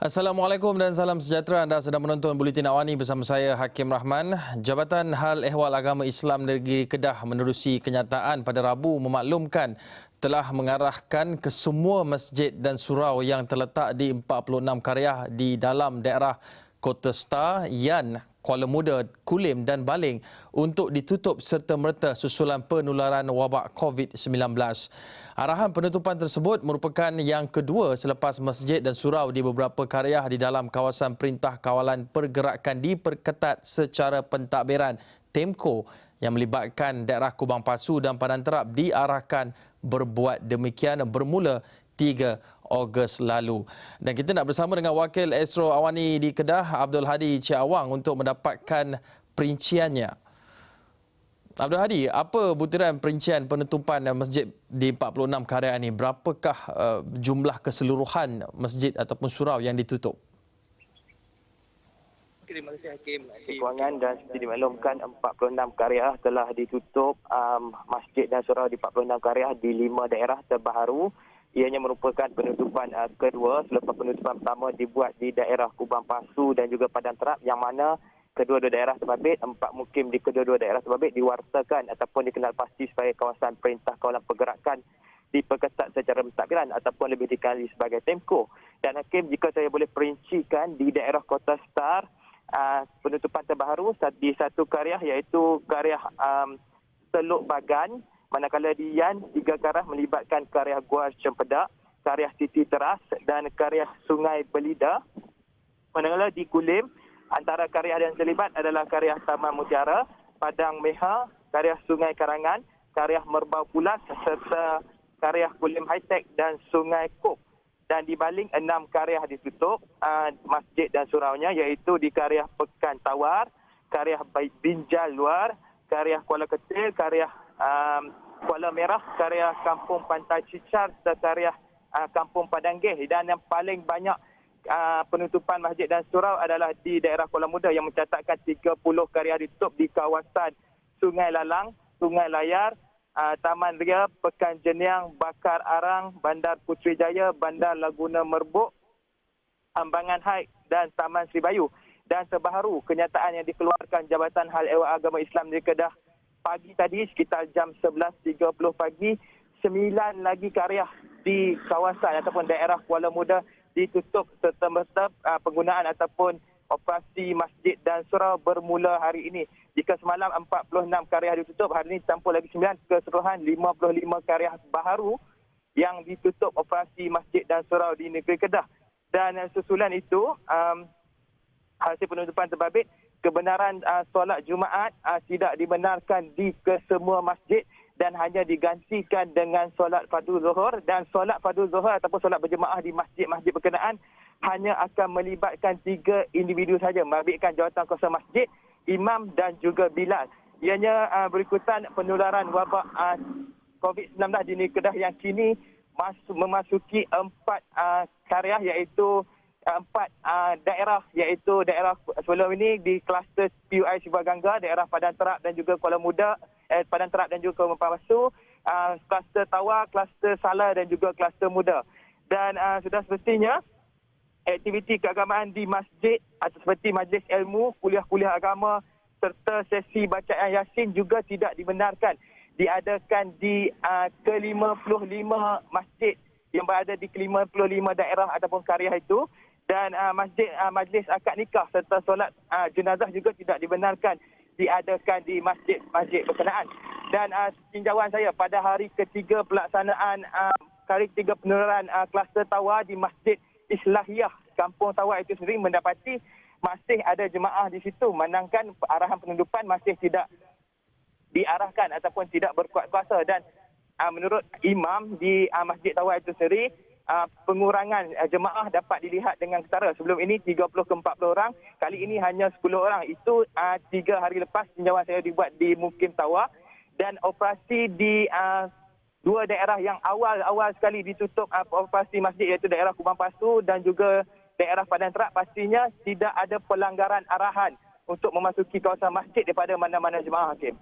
Assalamualaikum dan salam sejahtera. Anda sedang menonton Buletin Awani bersama saya Hakim Rahman. Jabatan Hal Ehwal Agama Islam Negeri Kedah menerusi kenyataan pada Rabu memaklumkan telah mengarahkan ke semua masjid dan surau yang terletak di 46 qaryah di dalam daerah Kota Star, Yan, Kuala Muda, Kulim dan Baling untuk ditutup serta-merta susulan penularan wabak COVID-19. Arahan penutupan tersebut merupakan yang kedua selepas masjid dan surau di beberapa qaryah di dalam kawasan Perintah Kawalan Pergerakan diperketat secara pentadbiran TEMCO yang melibatkan daerah Kubang Pasu dan Padang Terap diarahkan berbuat demikian bermula 3 Ogos lalu. Dan kita nak bersama dengan Wakil Astro Awani di Kedah, Abdul Hadi Ciawang untuk mendapatkan perinciannya. Abdul Hadi, apa butiran perincian penutupan masjid di 46 qaryah ini? Berapakah jumlah keseluruhan masjid ataupun surau yang ditutup? Terima kasih Hakim. Kewangan dan seperti dimaklumkan 46 qaryah telah ditutup, masjid dan surau di 46 qaryah di 5 daerah terbaru. Ianya merupakan penutupan kedua selepas penutupan pertama dibuat di daerah Kubang Pasu dan juga Padang Terap, yang mana kedua-dua daerah terbabit, 4 mukim di kedua-dua daerah terbabit diwartakan ataupun dikenal pasti sebagai kawasan Perintah Kawalan Pergerakan diperketat secara mentadbiran ataupun lebih dikenali sebagai TEMCO. Dan Hakim, jika saya boleh perincikan di daerah Kota Star, penutupan terbaru di satu qaryah iaitu qaryah Teluk Bagan, manakala di Yan 3 qaryah melibatkan qaryah Gua Cempedak, qaryah Siti Teras dan qaryah Sungai Belida. Manakala di Kulim, antara qaryah yang terlibat adalah qaryah Taman Mutiara, Padang Meha, qaryah Sungai Karangan, qaryah Merbau Pulas serta qaryah Kulim High Tech dan Sungai Kop. Dan di Baling 6 qaryah ditutup masjid dan suraunya, iaitu di qaryah Pekan Tawar, qaryah Binjal Luar, qaryah Kuala Ketil, qaryah Kuala Merah, qaryah Kampung Pantai Cicar serta qaryah Kampung Padanggeh. Dan yang paling banyak penutupan masjid dan surau adalah di daerah Kuala Muda yang mencatatkan 30 qaryah ditutup di kawasan Sungai Lalang, Sungai Layar, Taman Ria, Pekan Jeniang, Bakar Arang, Bandar Putrajaya, Bandar Laguna Merbuk, Ambangan Haid dan Taman Sri Bayu. Dan sebaharu kenyataan yang dikeluarkan Jabatan Hal Ehwal Agama Islam di Kedah pagi tadi sekitar jam 11.30 pagi, 9 lagi qaryah di kawasan ataupun daerah Kuala Muda ditutup serta-merta penggunaan ataupun operasi masjid dan surau bermula hari ini. Jika semalam 46 qaryah ditutup, hari ini campur lagi 9, keseluruhan 55 qaryah baharu yang ditutup operasi masjid dan surau di negeri Kedah. Dan susulan itu, hasil penutupan terbabit, kebenaran solat Jumaat tidak dibenarkan di kesemua masjid dan hanya digantikan dengan solat fardu zuhur, dan solat fardu zuhur ataupun solat berjemaah di masjid-masjid berkenaan hanya akan melibatkan 3 individu saja, membabitkan jawatan kuasa masjid, imam dan juga bilal. Ianya berikutan penularan wabak COVID-19 di negeri Kedah yang kini memasuki 4 qaryah iaitu 4 daerah, iaitu daerah sebelum ini di kluster PUI Sibuan Gangga, daerah Padang Terap dan juga Kuala Muda, Padang Terap dan juga Kuala Pasu, kluster Tawar, kluster Salah dan juga kluster Muda. Dan sudah semestinya aktiviti keagamaan di masjid seperti majlis ilmu, kuliah-kuliah agama serta sesi bacaan Yasin juga tidak dibenarkan diadakan di ke-55 masjid yang berada di ke-55 daerah ataupun qaryah itu. Dan majlis akad nikah serta solat jenazah juga tidak dibenarkan diadakan di masjid-masjid berkenaan. Dan tinjauan saya pada hari ketiga pelaksanaan hari ketiga penularan kluster Tawar di Masjid Islahiyah Kampung Tawar itu sendiri mendapati masih ada jemaah di situ, menangkan arahan penutupan masih tidak diarahkan ataupun tidak berkuat kuasa. Dan menurut imam di Masjid Tawar itu sendiri, pengurangan jemaah dapat dilihat dengan ketara. Sebelum ini 30 ke 40 orang, kali ini hanya 10 orang. Itu 3 hari lepas tinjauan saya dibuat di Mukim Tawar. Dan operasi di 2 daerah yang awal sekali ditutup operasi masjid, iaitu daerah Kubang Pasu dan juga daerah Padang Terap, pastinya tidak ada pelanggaran arahan untuk memasuki kawasan masjid daripada mana-mana jemaah, Hakim.